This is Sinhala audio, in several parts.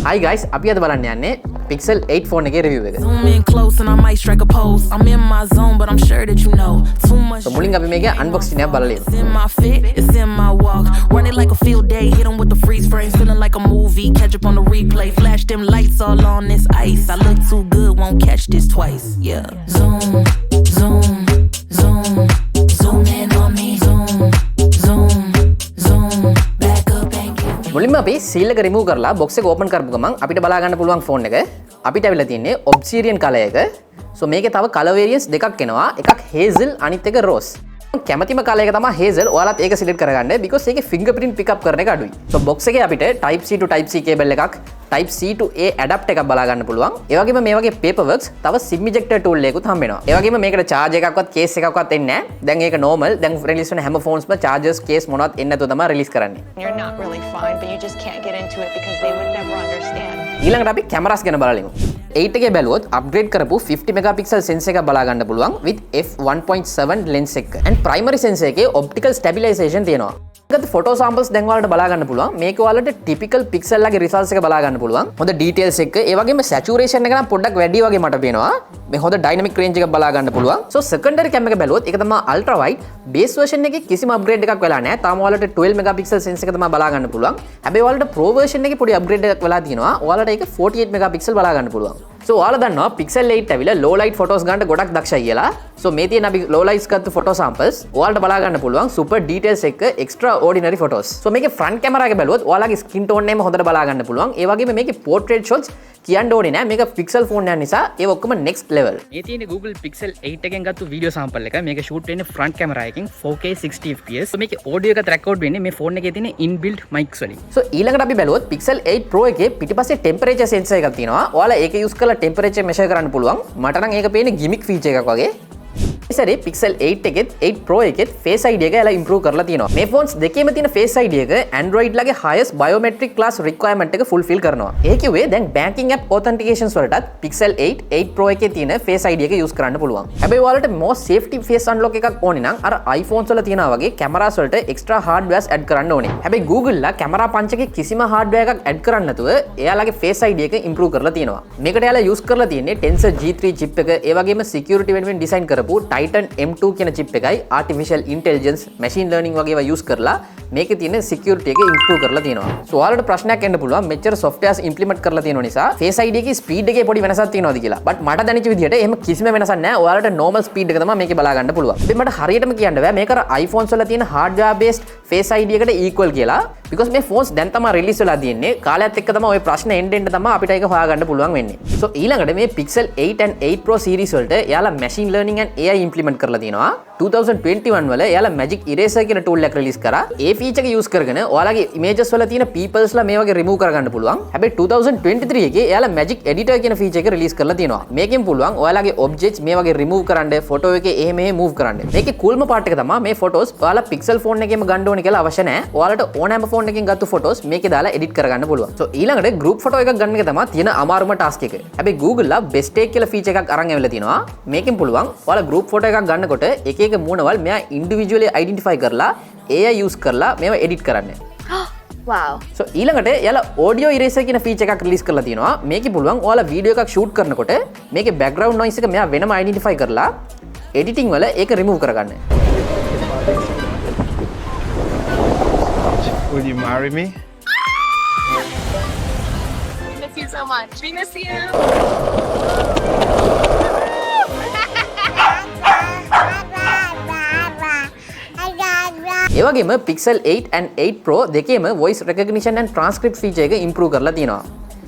Hi guys, අපි අද බලන්න යන්නේ Pixel 8 phone එකේ review එක. Zoom in close and I might strike a pose. I'm in my zone but I'm sure that you know. Too much. So මුලින් අපි මේකේ unboxing එකක් බලලා It's in my fit, it's in my walk. Run it like a field day, hit 'em with the freeze frame, feeling like a movie. Catch up on the replay, flash them lights all on this ice. I look too good, won't catch this twice. Yeah. Zoom, zoom, zoom, zoom in on me. Zoom, zoom, zoom. Back up and give me. මුලින්ම අපි seal එක remove කරලා box එක open කරපු ගමන් අපිට බලා ගන්න පුළුවන් phone එක. අපිට අවිලා තියෙන්නේ obsidian color එක. So මේකේ තව color variants දෙකක් එනවා. එකක් hazel අනිත් එක rose. කැමතිම color එක තමයි hazel. ඔයාලත් ඒක select කරගන්න because ඒකේ fingerprint pick up කරන එක අඩුයි. So box එකේ අපිට type C to type C cable එකක්, type C to A adapter එකක් බලා ගන්න පුළුවන්. ඒ වගේම මේ වගේ paperworks තව sim ejector tool එකකුත් හම්බ වෙනවා. ඒ වගේම මේකට charge එකක්වත් case එකක්වත් එන්නේ නැහැ. දැන් ඒක normal. දැන් release වෙන හැම phones වල chargers case මොනවත් එන්නේ නැතුව තමයි release කරන්නේ. You're not really fine, but you just can't get into it because they would never understand. ඊළඟට අපි cameras ගැන බලමු. 8 එකේ බැලුවොත් upgrade කරපු 50 megapixel sensor එකක් බලා ගන්න පුළුවන් with f1.7 lens එක. and primary sensor එකේ optical stabilization තියෙනවා. ඒකත් photo samples දැන් ඔයාලට බලා ගන්න පුළුවන්. මේක ඔයාලට typical pixel ලගේ results එක බලා ගන්න පුළුවන්. හොඳ details එක. ඒ වගේම saturation එක නම් පොඩ්ඩක් වැඩි වගේ මට පේනවා. මේ හොඳ dynamic range එකක් බලා ගන්න පුළුවන්. so secondary cam එක බැලුවොත් ඒක තමයි ultra wide. base version එකේ කිසිම upgrade එකක් වෙලා නැහැ. තාම ඔයාලට 12 megapixel sensor එක තමයි බලා ගන්න පුළුවන්. හැබැයි ඔයාලට pro version එකේ පොඩි upgrade එකක් වෙලා තියෙනවා. ඔයාලට ඒක 48 megapixel බලා ගන්න පුළුවන්. So ඔයාලා දන්නවා Pixel 8 ඇවිල්ලා low light photos ගන්න ගොඩක් දක්ෂයි කියලා. So මේ තියෙන අපි low lights ගත්ත photo samples ඔයාලට බලා ගන්න පුළුවන් super details එක්ක extraordinary photos. So මේකේ front camera එක බැලුවොත් ඔයාලගේ skin tone එකම හොඳට බලා ගන්න පුළුවන්. ඒ වගේම මේකේ portrait shots කියන්න ඕනේ නෑ. මේක Pixel phone එක නිසා ඒ ඔක්කොම next level. මේ තියෙන Google Pixel 8 එකෙන් ගත්ත video sample එක. මේක shoot වෙන්නේ front camera එකකින් 4K 60 fps. So මේකේ audio එකත් record වෙන්නේ මේ phone එකේ තියෙන inbuilt mics වලින්. So ඊළඟට අපි බැලුවොත් Pixel 8 Pro එකේ පිටිපස්සේ temperature sensor එකක් තියෙනවා. ඔයාලා ඒක use කරලා temperature measure කරන්න පුළුවන්. මට නම් ඒක පේන්නේ gimmick feature එකක් වගේ. ඉතින් Pixel 8 එකෙත් 8 Pro එකෙත් Face ID එක එලා improve කරලා තියෙනවා. මේ phones දෙකේම තියෙන Face ID එක Android ලගේ highest biometric class requirement එක fulfill කරනවා. ඒ කිව්වේ දැන් banking app authentications වලටත් Pixel 8 8 Pro එකේ තියෙන Face ID එක use කරන්න පුළුවන්. හැබැයි ඔයාලට more safety face unlock එකක් ඕනේ නම් අර iPhones වල තියෙනා වගේ cameras වලට extra hardwares add කරන්න ඕනේ. හැබැයි Google ලා camera punch එකේ කිසිම hardware එකක් add කරන්න නැතුව එයාලගේ Face ID එක improve කරලා තියෙනවා. මේකට එයාලා use කරලා තියෙන්නේ Tensor G3 chip එක, ඒ වගේම security වෙනුවෙන් design කරපු Titan M2 කියන chip එකයි artificial intelligence machine learning වගේ ඒවා use කරලා මේකේ තියෙන security එක improve කරලා තියෙනවා. So ඔයාලට ප්‍රශ්නයක් එන්න පුළුවන් මෙච්චර softwares implement කරලා තියෙන නිසා Face ID එකේ speed එකේ පොඩි වෙනසක් තියෙනවද කියලා. but මට දැනෙච්ච විදිහට එහෙම කිසිම වෙනසක් නැහැ. ඔයාලට normal speed එක තමයි මේකේ බලා ගන්න පුළුවන්. ඉතින් මට හරියටම කියන්න බෑ මේක අර iPhones වල තියෙන hardware based Face ID එකට equal කියලා. because මේ phones දැන් තමයි release වෙලා තියෙන්නේ. කාලයත් එක්ක තමයි ওই ප්‍රශ්න එන්න තමයි අපිට ඒක හොයාගන්න පුළුවන් වෙන්නේ. so ඊළඟට මේ Pixel 8 and 8 Pro series වලට එයාලා machine learning and AI implement කරලා තියෙනවා. 2021 වල එයාලා Magic Eraser කියන tool එක release කරා. ඒ feature එක use කරගෙන ඔයාලගේ images වල තියෙන peoples ලා මේ වගේ remove කරගන්න පුළුවන්. හැබැයි 2023 එකේ එයාලා Magic Editor කියන feature එක release කරලා තියෙනවා. මේකෙන් පුළුවන් ඔයාලගේ objects මේ වගේ remove කරන්න, photo එකේ එහෙම move කරන්න. මේකේ coolම part එක තමයි මේ photos ඔයාලා Pixel phone එකේම ගන්න ඕනේ කියලා අවශ්‍ය නැහැ. ඔයාලට ඕනෑම phone එකකින් ගත්ත photos මේකේ දාලා edit කරගන්න පුළුවන්. so ඊළඟට group photo එකක් ගන්න එක තමයි තියෙන අමාරුම task එක. හැබැයි Google ලා best take කියලා feature එකක් අරන් ඇවිල්ලා තිනවා. මේකෙන් පුළුවන් ඔයාලා group photo එකක් ගන්නකොට එක එක මූණවල් මෙයා individually identify කරලා AI use කරලා මේවා edit කරන්න. Wow. so ඊළඟට එයාලා audio eraser කියන feature එකක් release කරලා තියෙනවා. මේකේ පුළුවන් ඔයාලා video එකක් shoot කරනකොට මේකේ background noise එක මෙයා වෙනම identify කරලා editing වල ඒක remove කරගන්න. Will you marry me? We miss you so much. We miss you. ඒ වගේම Pixel 8 and 8 Pro දෙකේම voice recognition and transcript feature එක improve කරලා තියෙනවා.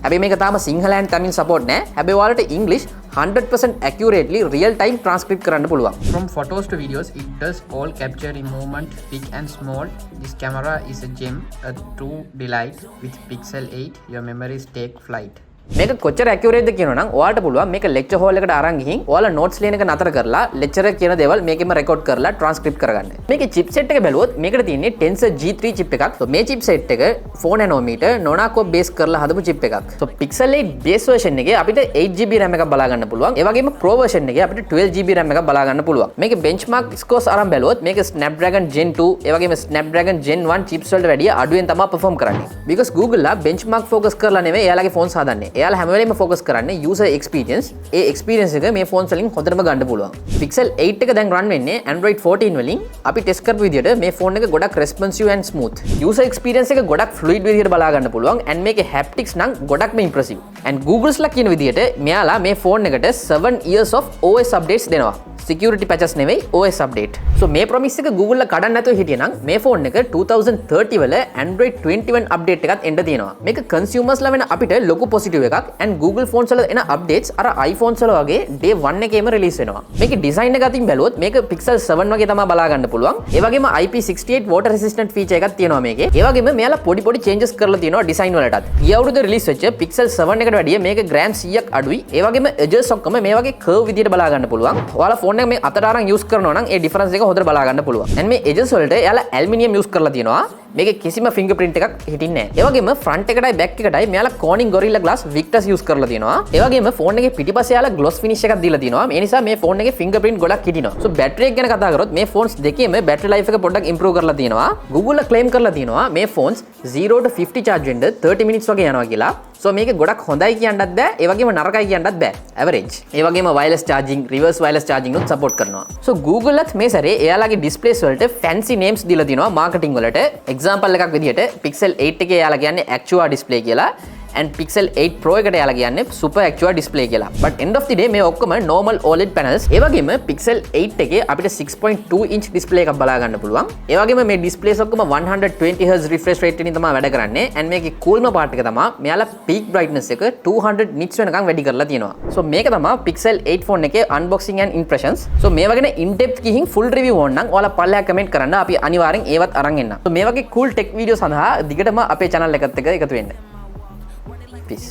හැබැයි මේක තාම Sinhala and Tamil support නෑ. හැබැයි ඔයාලට English 100% accurately real time transcript කරන්න පුළුවන්. From photos to videos, it does all capture in movement, big and small. This camera is a gem, a true delight. With Pixel 8, your memories take flight. මේක කොච්චර ඇකියුරේට්ද කියනවා නම් ඔයාලට පුළුවන් මේක ලෙක්චර් හෝල් එකට අරන් ගිහින් ඔයාලා නෝට්ස් ලියන එක නතර කරලා ලෙක්චර් එක කියන දේවල් මේකෙම රෙකෝඩ් කරලා ට්‍රාන්ස්ක්‍රිප්ට් කරගන්න. මේකේ චිප්සෙට් එක බැලුවොත් මේකට තියෙන්නේ Tensor G3 චිප් එකක්. So මේ චිප්සෙට් එක 4 nanometer Nonako base කරලා හදපු චිප් එකක්. So Pixel 8 base version එකේ අපිට 8GB RAM එකක් බලා ගන්න පුළුවන්. ඒ වගේම Pro version එකේ අපිට 12GB RAM එකක් බලා ගන්න පුළුවන්. මේකේ benchmark scores අරන් බැලුවොත් මේක Snapdragon Gen 2 ඒ වගේම Snapdragon Gen 1 chips වලට වැඩිය අඩුවෙන් තමයි perform කරන්නේ. Because Google ලා benchmark focus කරලා නෙමෙයි එයාලගේ phones හදන්නේ. එයාලා හැම වෙලේම focus කරන්නේ user experience. ඒ experience එක මේ phones වලින් හොඳටම ගන්න පුළුවන්. Pixel 8 එක දැන් run වෙන්නේ Android 14 වලින්. අපි test කරපු විදිහට මේ phone එක ගොඩක් responsive and smooth. User experience එක ගොඩක් fluid විදිහට බලා ගන්න පුළුවන් and මේකේ haptics නම් ගොඩක්ම impressive. And Google's ලා කියන විදිහට මෙයාලා මේ phone එකට 7 years of OS updates දෙනවා. Security patches නෙවෙයි OS update. So මේ promise එක Google ලා කඩන්න නැතුව හිටියනම් මේ phone එක 2030 වල Android 21 update එකත් එන්න තියෙනවා. මේක consumers ලා වෙන අපිට ලොකු positive එකක් and Google phones වල එන updates අර iPhones වල වගේ day 1 එකේම release වෙනවා. මේකේ design එක අතින් බැලුවොත් මේක Pixel 7 වගේ තමයි බලා ගන්න පුළුවන්. ඒ වගේම IP68 water resistant feature එකක් තියෙනවා මේකේ. ඒ වගේම මෙයාලා පොඩි changes කරලා තියෙනවා design වලටත්. ගිය අවුරුද්දේ release වෙච්ච Pixel 7 එකට වැඩිය මේක gram 100ක් අඩුයි. ඒ වගේම edges ඔක්කොම මේ වගේ curve විදියට බලා ගන්න පුළුවන්. ඔයාලා phone එක මේ අතට අරන් use කරනවා නම් ඒ difference එක හොඳට බලා ගන්න පුළුවන්. and මේ edges වලට එයාලා aluminium use කරලා තියෙනවා. මේකේ කිසිම fingerprint එකක් හිටින්නේ නැහැ. ඒ වගේම front එකටයි back එකටයි මෙයාලා Corning Gorilla Glass Victus use කරලා තියෙනවා. ඒ වගේම phone එකේ පිටිපස්සේ එයාලා gloss finish එකක් දීලා තියෙනවා. ඒ නිසා මේ phone එකේ fingerprint ගොඩක් හිටිනවා. so battery එක ගැන කතා කරොත් මේ phones දෙකේම battery life එක පොඩ්ඩක් improve කරලා තියෙනවා. Google claim කරලා තියෙනවා මේ phones 0 to 50 charge වෙන්න 30 minutes වගේ යනවා කියලා. so මේක ගොඩක් හොඳයි කියන්නත් බෑ. ඒ වගේම නරකයි කියන්නත් බෑ. average. ඒ වගේම wireless charging, reverse wireless charging උත් support කරනවා. so Google ලත් මේ සැරේ එයාලගේ displays වලට fancy names දීලා තියෙනවා marketing වලට. example එකක් විදිහට Pixel 8 එකේ එයාලා කියන්නේ Actua display කියලා. and Pixel 8 Pro එකට යාලා කියන්නේ Super Actua display කියලා. but end of the day මේ ඔක්කොම normal OLED panels. ඒ වගේම Pixel 8 එකේ අපිට 6.2 inch display එකක් බලා ගන්න පුළුවන්. ඒ වගේම මේ displays ඔක්කොම 120 Hz refresh rate එකකින් තමයි වැඩ කරන්නේ. and මේකේ coolම part එක තමයි මෙයාලා peak brightness එක 200 nits වෙනකන් වැඩි කරලා තියෙනවා. so මේක තමයි Pixel 8 phone එකේ unboxing and impressions. so මේ වගේ in depth ගිහින් full review ඕන නම් ඔයාලා පල්ලෙහා comment කරන්න. අපි අනිවාර්යෙන් ඒවත් අරන් එන්න. so මේ වගේ cool tech video සඳහා දිගටම අපේ channel එකත් එක්ක එකතු වෙන්න. Peace.